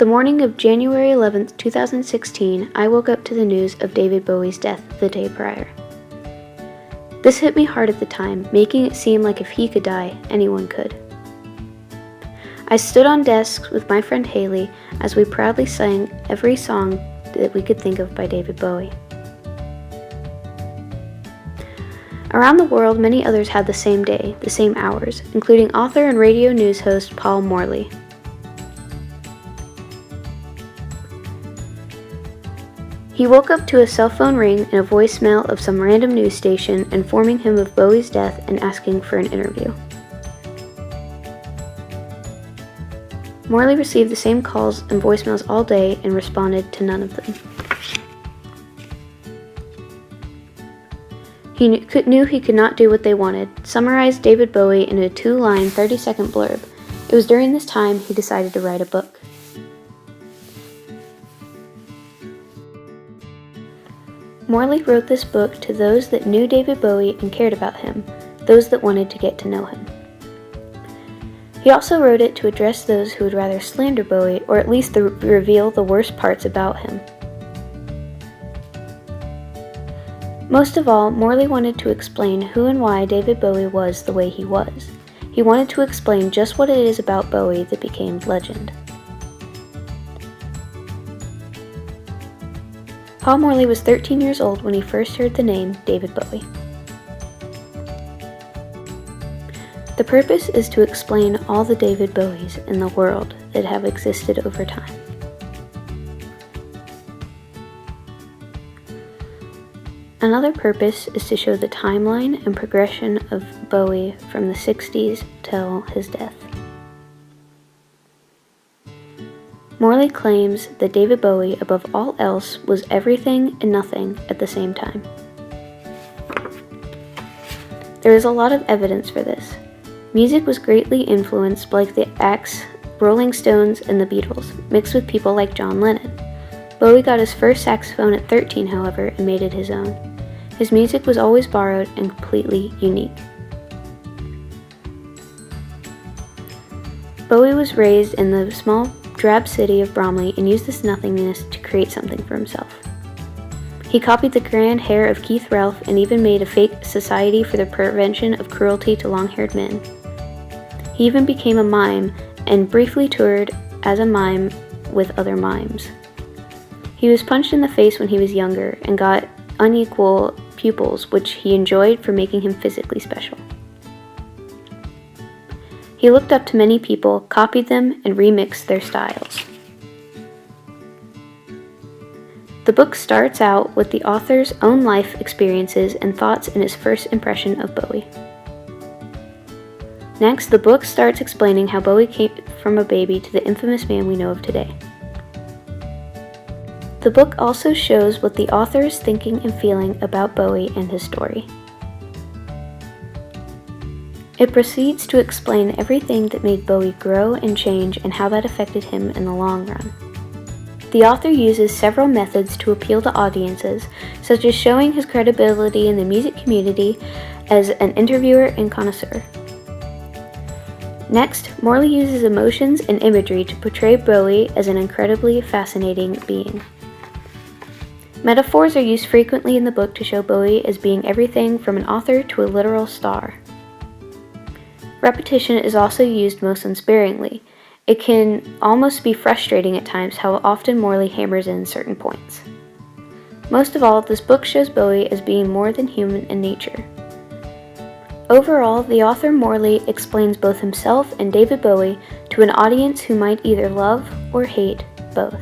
The morning of January 11th, 2016, I woke up to the news of David Bowie's death the day prior. This hit me hard at the time, making it seem like if he could die, anyone could. I stood on desks with my friend Haley as we proudly sang every song that we could think of by David Bowie. Around the world, many others had the same day, the same hours, including author and radio news host Paul Morley. He woke up to a cell phone ring and a voicemail of some random news station informing him of Bowie's death and asking for an interview. Morley received the same calls and voicemails all day and responded to none of them. He knew he could not do what they wanted, summarized David Bowie in a 2-line, 30-second blurb. It was during this time he decided to write a book. Morley wrote this book to those that knew David Bowie and cared about him, those that wanted to get to know him. He also wrote it to address those who would rather slander Bowie or at least reveal the worst parts about him. Most of all, Morley wanted to explain who and why David Bowie was the way he was. He wanted to explain just what it is about Bowie that became legend. Paul Morley was 13 years old when he first heard the name David Bowie. The purpose is to explain all the David Bowies in the world that have existed over time. Another purpose is to show the timeline and progression of Bowie from the 60s till his death. Morley claims that David Bowie, above all else, was everything and nothing at the same time. There is a lot of evidence for this. Music was greatly influenced like the acts Rolling Stones and the Beatles, mixed with people like John Lennon. Bowie got his first saxophone at 13, however, and made it his own. His music was always borrowed and completely unique. Bowie was raised in the small, drab city of Bromley and used this nothingness to create something for himself. He copied the grand hair of Keith Relf and even made a fake society for the prevention of cruelty to long-haired men. He even became a mime and briefly toured as a mime with other mimes. He was punched in the face when he was younger and got unequal pupils, which he enjoyed for making him physically special. He looked up to many people, copied them, and remixed their styles. The book starts out with the author's own life experiences and thoughts in his first impression of Bowie. Next, the book starts explaining how Bowie came from a baby to the infamous man we know of today. The book also shows what the author is thinking and feeling about Bowie and his story. It proceeds to explain everything that made Bowie grow and change and how that affected him in the long run. The author uses several methods to appeal to audiences, such as showing his credibility in the music community as an interviewer and connoisseur. Next, Morley uses emotions and imagery to portray Bowie as an incredibly fascinating being. Metaphors are used frequently in the book to show Bowie as being everything from an author to a literal star. Repetition is also used most unsparingly. It can almost be frustrating at times how often Morley hammers in certain points. Most of all, this book shows Bowie as being more than human in nature. Overall, the author Morley explains both himself and David Bowie to an audience who might either love or hate both.